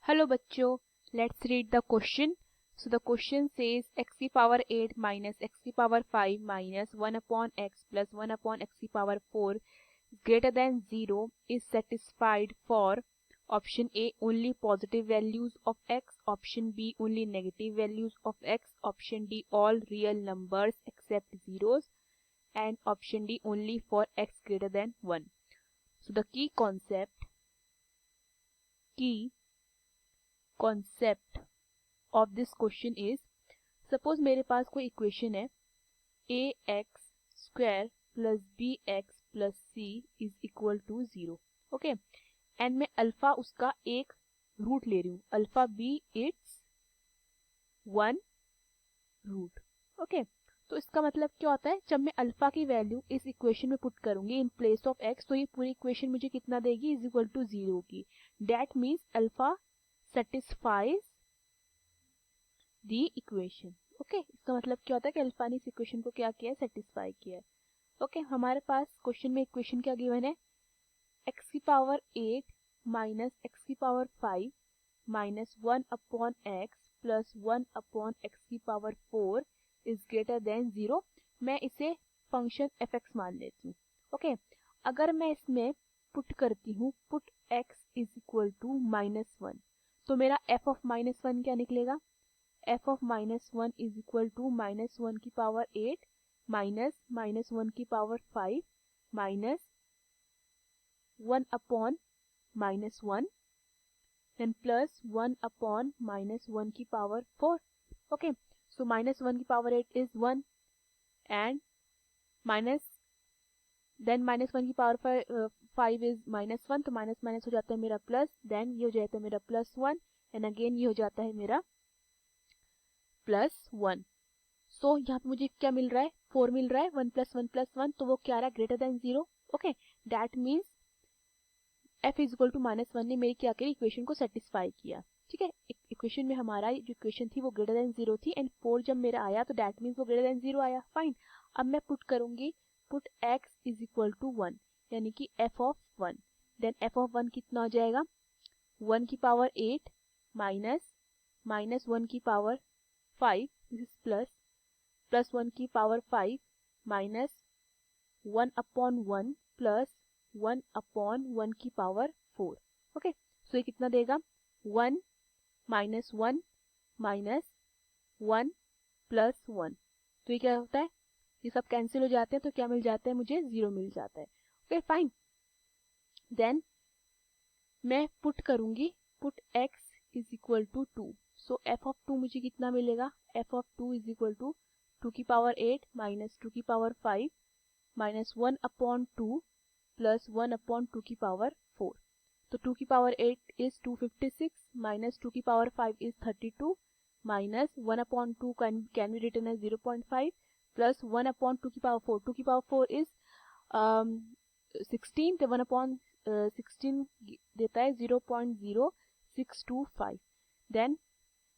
Hello bachcho, let's read the question. So the question says x की power 8 minus x की power 5 minus 1 upon x plus 1 upon x की power 4 is greater than 0 is satisfied for option A only positive values of x, option B only negative values of x, option D all real numbers except zeros, and option D only for x greater than 1. So the key concept of this question is, suppose मेरे पास कोई equation है ax square plus bx plus c is equal to 0. Okay, and मैं alpha उसका एक root ले रही हूँ, alpha B it's 1 root. Okay, तो इसका मतलब क्या होता है, जब मैं अल्फा की वैल्यू इस इक्वेशन में पुट करूंगी इन प्लेस ऑफ एक्स, तो ये पूरी इक्वेशन मुझे कितना देगी, इज इक्वल टू 0 की. That means alpha satisfies the equation. Okay, इसका मतलब क्या होता है कि अल्फा ने इस इक्वेशन को क्या किया है, सेटिस्फाई किया है. ओके, हमारे पास क्वेश्चन में इक्वेशन क्या गिवन है, x की पावर 8 माइनस x की power 5 minus 1 upon x plus 1 upon x की पावर 4 इज ग्रेटर देन 0. मैं इसे फंक्शन fx मान लेती हूँ. ओके, अगर मैं इसमें पुट करती हूँ put x is equal to -1, तो मेरा f ऑफ -1 क्या निकलेगा, f of -1 is equal to -1 की पावर 8 माइनस -1 की power 5 minus 1 upon -1 then plus 1 upon -1 की power 4. Okay, so -1 की power 8 is 1 and minus then -1 की power 5 is -1, तो माइनस माइनस हो जाता है मेरा प्लस, देन ये हो जाता है मेरा +1 एंड अगेन ये हो जाता है मेरा +1. सो यहाँ पे मुझे क्या मिल रहा है, 4 मिल रहा है, 1 + 1 + 1, तो वो क्या रहा है, greater than 0. Okay, that means f is equal to -1 ने मेरी क्या करी, इक्वेशन को सेटिस्फाई किया. ठीक है, इक्वेशन में हमारा जो इक्वेशन थी वो ग्रेटर देन 0 थी एंड 4 जब मेरा आया तो दैट मीन्स वो ग्रेटर देन 0 आया. फाइन, अब मैं पुट करूंगी put x is equal to 1 यानी कि f of 1, then f of 1 कितना हो जाएगा, 1 की पावर 8 माइनस -1 की पावर 5 दिस इज प्लस 1 की power 5 minus 1 upon 1 plus 1 upon 1 की पावर 4. ओके, सो ये कितना देगा, 1 माइनस 1 माइनस 1 प्लस 1, तो ये क्या होता है, ये सब कैंसिल हो जाते हैं, तो क्या मिल जाता है मुझे, 0 मिल जाता है. ओके फाइन, देन मैं पुट करूंगी put x is equal to 2. So f of 2 मुझे कितना मिलेगा, f of 2 is equal to 2 की पावर 8 माइनस 2 की power 5 minus 1 upon 2 plus 1 upon 2 की पावर 4. तो 2 की पावर 8 इज 256 माइनस 2 की power 5 is 32 minus 1 upon 2 can be written as 0.5 plus 1 upon 2 की पावर 4. 2 की पावर 4 इज 16, तो 1 अपॉन 16 देता है 0.0625. देन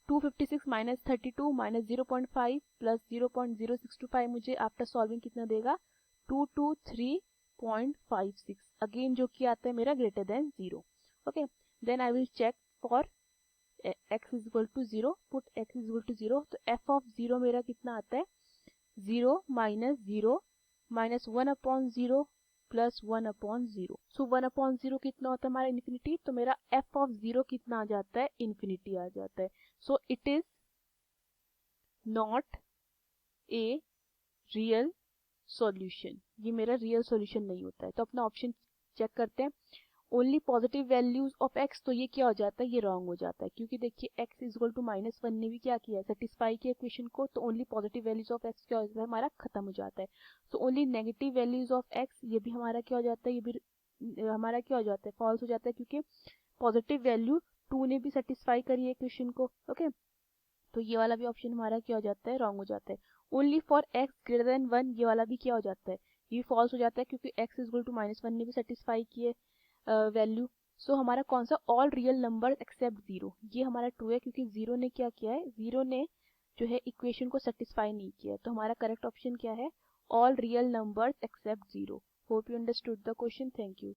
256 माइनस 32 माइनस 0.5 प्लस 0.0625 मुझे आफ्टर सॉल्विंग कितना देगा, 223.56. अगेन जो कि आता है मेरा greater than 0. Okay, then I will check for x is equal to 0, put x is equal to 0, तो f ऑफ 0 मेरा कितना आता है, 0 minus 0 minus 1 upon 0 plus 1 upon 0. सो 1 अपॉन 0 कितना होता है हमारा, इन्फिनिटी, तो मेरा f ऑफ 0 कितना आ जाता है, इन्फिनिटी आ जाता है. So it is not a real solution, ये मेरा रियल सॉल्यूशन नहीं होता है. तो अपना ऑप्शन चेक करते हैं, only positive values of x, तो ये क्या हो जाता है, ये रॉन्ग हो जाता है, क्योंकि देखिए x इज इक्वल टू -1 ने भी क्या किया, सेटिस्फाई किया इक्वेशन को, तो only positive values of x क्या हो जाता है, हमारा खत्म हो जाता है. So only negative values of x, ये भी हमारा क्या हो जाता है, ये भी हमारा क्या हो जाता है, फॉल्स हो जाता है, क्योंकि पॉजिटिव वैल्यू 2 ने भी सेटिस्फाई करी है इक्वेशन को. ओके, तो ये वाला भी ऑप्शन हमारा क्या हो जाता है, रॉन्ग हो जाता है. Only for x greater than 1, ये वाला भी क्या हो जाता है, ये फॉल्स हो जाता है, क्योंकि x इज इक्वल टू -1 ने भी सेटिस्फाई किए वैल्यू. सो हमारा कौन सा, ऑल रियल नंबर एक्सेप्ट 0, ये हमारा ट्रू है, क्योंकि 0 ने क्या किया है, 0 ने जो है इक्वेशन को सेटिस्फाई नहीं किया. तो हमारा करेक्ट ऑप्शन क्या है, all real numbers accept 0. Hope you understood the question. Thank you.